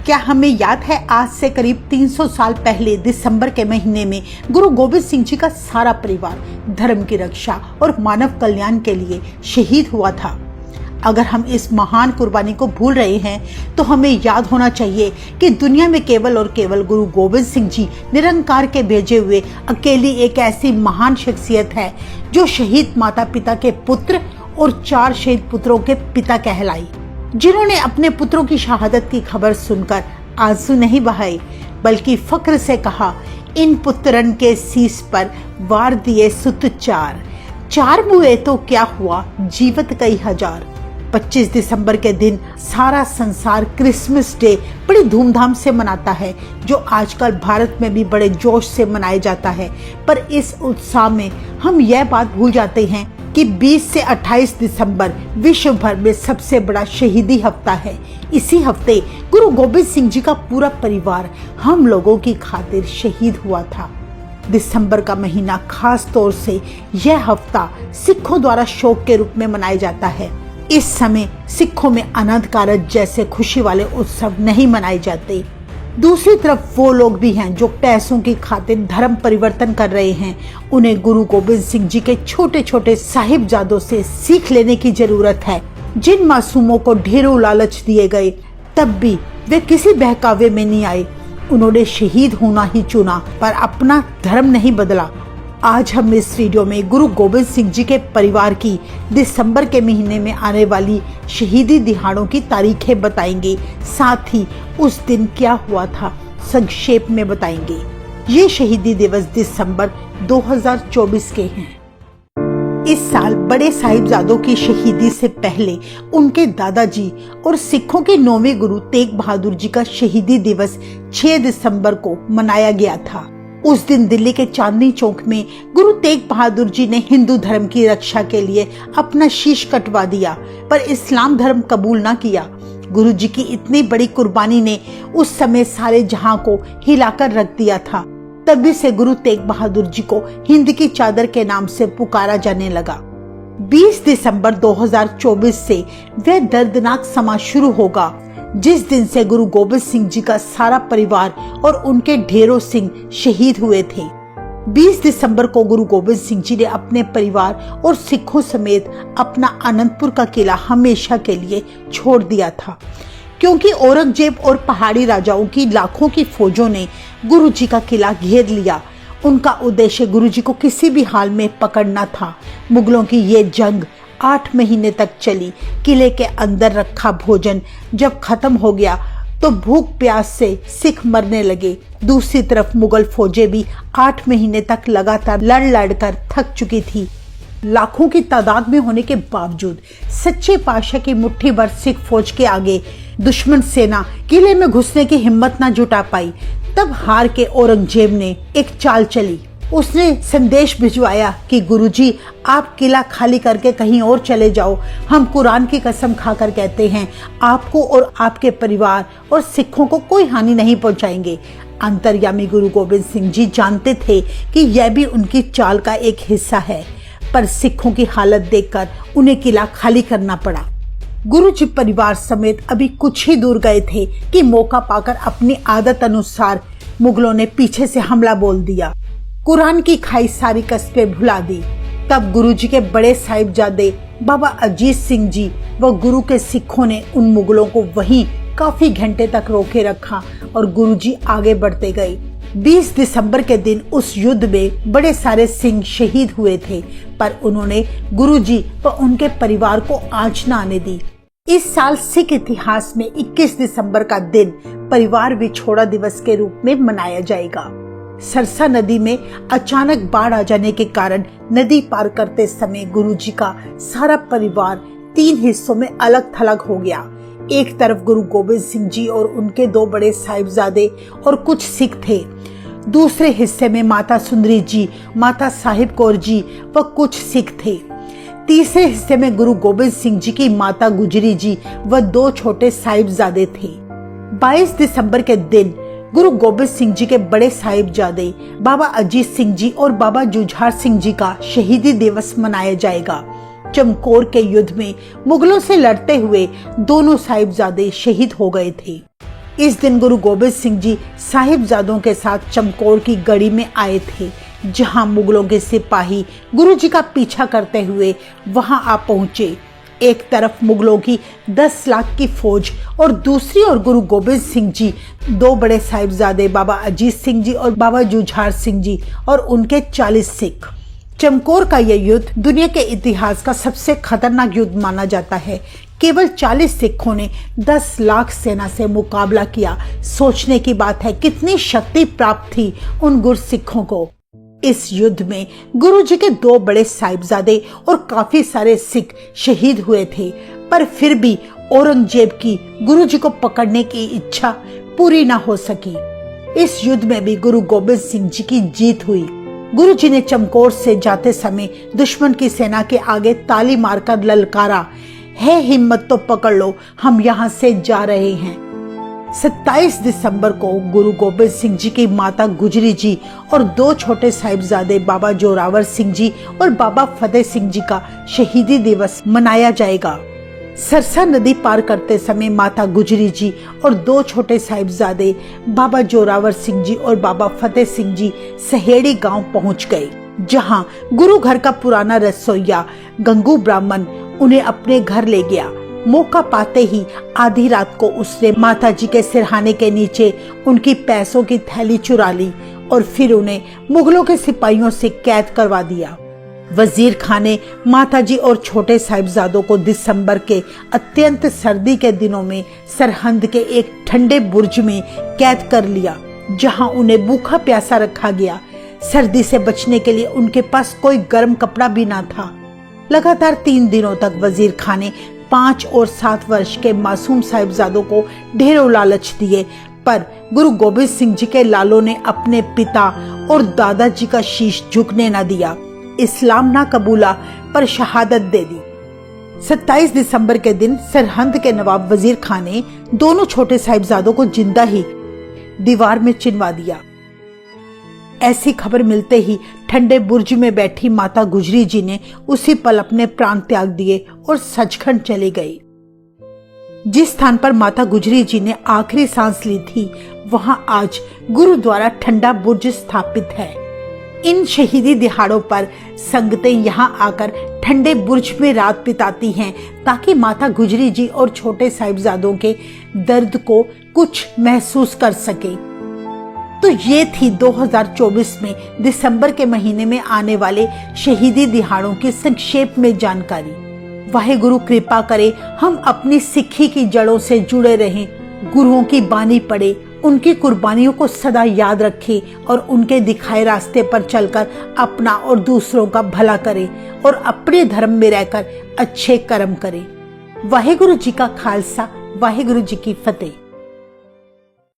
क्या हमें याद है आज से करीब 300 साल पहले दिसंबर के महीने में गुरु गोबिंद सिंह जी का सारा परिवार धर्म की रक्षा और मानव कल्याण के लिए शहीद हुआ था। अगर हम इस महान कुर्बानी को भूल रहे हैं तो हमें याद होना चाहिए कि दुनिया में केवल और केवल गुरु गोबिंद सिंह जी निरंकार के भेजे हुए अकेली एक ऐसी महान शख्सियत है जो शहीद माता पिता के पुत्र और 4 शहीद पुत्रों के पिता कहलाई, जिन्होंने अपने पुत्रों की शहादत की खबर सुनकर आंसू नहीं बहाए बल्कि फख्र से कहा, इन पुत्रन के शीश पर वार दिए सुत 4 मुए तो क्या हुआ जीवत कई हजार। 25 दिसंबर के दिन सारा संसार क्रिसमस डे बड़ी धूमधाम से मनाता है, जो आजकल भारत में भी बड़े जोश से मनाया जाता है। पर इस उत्साह में हम यह बात भूल जाते हैं कि 20 से 28 दिसंबर विश्व भर में सबसे बड़ा शहीदी हफ्ता है। इसी हफ्ते गुरु गोबिंद सिंह जी का पूरा परिवार हम लोगों की खातिर शहीद हुआ था। दिसंबर का महीना खास तौर से यह हफ्ता सिखों द्वारा शोक के रूप में मनाया जाता है। इस समय सिखों में आनंद कारज जैसे खुशी वाले उत्सव नहीं मनाए जाते। दूसरी तरफ वो लोग भी हैं जो पैसों की खातिर धर्म परिवर्तन कर रहे हैं। उन्हें गुरु गोबिंद सिंह जी के छोटे छोटे साहिबजादों से सीख लेने की जरूरत है। जिन मासूमों को ढेरों लालच दिए गए तब भी वे किसी बहकावे में नहीं आए। उन्होंने शहीद होना ही चुना पर अपना धर्म नहीं बदला। आज हम इस वीडियो में गुरु गोबिंद सिंह जी के परिवार की दिसंबर के महीने में आने वाली शहीदी दिहाड़ों की तारीखें बताएंगे, साथ ही उस दिन क्या हुआ था संक्षेप में बताएंगे। ये शहीदी दिवस दिसंबर 2024 के हैं। इस साल बड़े साहिबजादों की शहीदी से पहले उनके दादाजी और सिखों के 9वें गुरु तेग बहादुर जी का शहीदी दिवस 6 दिसंबर को मनाया गया था। उस दिन दिल्ली के चांदनी चौक में गुरु तेग बहादुर जी ने हिंदू धर्म की रक्षा के लिए अपना शीश कटवा दिया, पर इस्लाम धर्म कबूल न किया। गुरु जी की इतनी बड़ी कुर्बानी ने उस समय सारे जहां को हिलाकर रख दिया था। तभी से गुरु तेग बहादुर जी को हिंद की चादर के नाम से पुकारा जाने लगा। 20 दिसंबर 2024 से वह दर्दनाक समा शुरू होगा जिस दिन से गुरु गोबिंद सिंह जी का सारा परिवार और उनके ढेरों सिंह शहीद हुए थे। 20 दिसंबर को गुरु गोबिंद सिंह जी ने अपने परिवार और सिखों समेत अपना आनंदपुर का किला हमेशा के लिए छोड़ दिया था, क्योंकि औरंगजेब और पहाड़ी राजाओं की लाखों की फौजों ने गुरु जी का किला घेर लिया। उनका उद्देश्य गुरु जी को किसी भी हाल में पकड़ना था। मुगलों की ये जंग 8 महीने तक चली। किले के अंदर रखा भोजन जब खत्म हो गया तो भूख प्यास से सिख मरने लगे। दूसरी तरफ मुगल फौजें भी 8 महीने तक लगातार लड़ कर थक चुकी थी। लाखों की तादाद में होने के बावजूद सच्चे पातशाह की मुट्ठी भर सिख फौज के आगे दुश्मन सेना किले में घुसने की हिम्मत न जुटा पाई। तब हार के औरंगजेब ने एक चाल चली। उसने संदेश भिजवाया कि गुरुजी आप किला खाली करके कहीं और चले जाओ। हम कुरान की कसम खाकर कहते हैं आपको और आपके परिवार और सिखों को कोई हानि नहीं पहुंचाएंगे। अंतर्यामी गुरु गोबिंद सिंह जी जानते थे कि यह भी उनकी चाल का एक हिस्सा है, पर सिखों की हालत देखकर उन्हें किला खाली करना पड़ा। गुरु जी परिवार समेत अभी कुछ ही दूर गए थे कि मौका पाकर अपनी आदत अनुसार मुगलों ने पीछे से हमला बोल दिया। कुरान की खाई सारी कस्बें भुला दी। तब गुरु जी के बड़े साहिबजादे बाबा अजीत सिंह जी व गुरु के सिखों ने उन मुगलों को वहीं काफी घंटे तक रोके रखा और गुरु जी आगे बढ़ते गए। 20 दिसंबर के दिन उस युद्ध में बड़े सारे सिंह शहीद हुए थे, पर उन्होंने गुरु जी व उनके परिवार को आंच न आने दी। इस साल सिख इतिहास में 21 दिसंबर का दिन परिवार विछोड़ा दिवस के रूप में मनाया जाएगा। सरसा नदी में अचानक बाढ़ आ जाने के कारण नदी पार करते समय गुरु जी का सारा परिवार 3 हिस्सों में अलग थलग हो गया। एक तरफ गुरु गोबिंद सिंह जी और उनके 2 बड़े साहिबजादे और कुछ सिख थे। दूसरे हिस्से में माता सुंदरी जी, माता साहिब कौर जी व कुछ सिख थे। तीसरे हिस्से में गुरु गोबिंद सिंह जी की माता गुजरी जी व 2 छोटे साहिबजादे थे। 22 दिसंबर के दिन गुरु गोबिंद सिंह जी के बड़े साहिबजादे बाबा अजीत सिंह जी और बाबा जुझार सिंह जी का शहीदी दिवस मनाया जाएगा। चमकौर के युद्ध में मुगलों से लड़ते हुए दोनों साहिबजादे शहीद हो गए थे। इस दिन गुरु गोबिंद सिंह जी साहिबजादों के साथ चमकौर की गढ़ी में आए थे, जहां मुगलों के सिपाही गुरु जी का पीछा करते हुए वहां आ पहुंचे। एक तरफ मुगलों की 10 लाख की फौज और दूसरी ओर गुरु गोबिंद सिंह जी, 2 बड़े साहिबजादे बाबा अजीत सिंह जी और बाबा जुझार सिंह जी और उनके 40 सिख। चमकौर का यह युद्ध दुनिया के इतिहास का सबसे खतरनाक युद्ध माना जाता है। केवल 40 सिखों ने 10 लाख सेना से मुकाबला किया। सोचने की बात है कितनी शक्ति प्राप्त थी उन गुरसिखों को। इस युद्ध में गुरु जी के 2 बड़े साहिबजादे और काफी सारे सिख शहीद हुए थे, पर फिर भी औरंगजेब की गुरु जी को पकड़ने की इच्छा पूरी ना हो सकी। इस युद्ध में भी गुरु गोबिंद सिंह जी की जीत हुई। गुरु जी ने चमकौर से जाते समय दुश्मन की सेना के आगे ताली मारकर ललकारा, है हिम्मत तो पकड़ लो, हम यहाँ से जा रहे हैं। 27 दिसंबर को गुरु गोबिंद सिंह जी की माता गुजरी जी और 2 छोटे साहिबजादे बाबा जोरावर सिंह जी और बाबा फतेह सिंह जी का शहीदी दिवस मनाया जाएगा। सरसा नदी पार करते समय माता गुजरी जी और 2 छोटे साहिबजादे बाबा जोरावर सिंह जी और बाबा फतेह सिंह जी सहेड़ी गांव पहुंच गए, जहां गुरु घर का पुराना रसोइया गंगू ब्राह्मण उन्हें अपने घर ले गया। मौका पाते ही आधी रात को उसने माताजी के सिरहाने के नीचे उनकी पैसों की थैली चुरा ली और फिर उन्हें मुगलों के सिपाहियों से कैद करवा दिया। वजीर खान ने माताजी और छोटे साहिबजादों को दिसंबर के अत्यंत सर्दी के दिनों में सरहंद के एक ठंडे बुर्ज में कैद कर लिया, जहां उन्हें भूखा प्यासा रखा गया। सर्दी से बचने के लिए उनके पास कोई गर्म कपड़ा भी ना था। लगातार 3 दिनों तक वजीर खान ने 5 और 7 वर्ष के मासूम साहिबजादों को ढेरों लालच दिए, पर गुरु गोबिंद सिंह जी के लालों ने अपने पिता और दादाजी का शीश झुकने न दिया। इस्लाम ना कबूला पर शहादत दे दी। 27 दिसंबर के दिन सरहंद के नवाब वजीर खान ने दोनों छोटे साहिबजादों को जिंदा ही दीवार में चिनवा दिया। ऐसी खबर मिलते ही ठंडे बुर्ज में बैठी माता गुजरी जी ने उसी पल अपने प्राण त्याग दिए और सचखंड चली गई। जिस स्थान पर माता गुजरी जी ने आखिरी सांस ली थी, वहां आज गुरुद्वारा ठंडा बुर्ज स्थापित है। इन शहीदी दिहाड़ों पर संगतें यहां आकर ठंडे बुर्ज में रात बिताती हैं, ताकि माता गुजरी जी और छोटे साहिबजादों के दर्द को कुछ महसूस कर सके। तो ये थी 2024 में दिसंबर के महीने में आने वाले शहीदी दिहाड़ों की संक्षेप में जानकारी। वाहेगुरु कृपा करे हम अपनी सिक्खी की जड़ों से जुड़े रहें, गुरुओं की बानी पढ़े, उनकी कुर्बानियों को सदा याद रखें और उनके दिखाए रास्ते पर चलकर अपना और दूसरों का भला करें और अपने धर्म में रहकर अच्छे कर्म करें। वाहेगुरु जी का खालसा, वाहेगुरु जी की फतेह।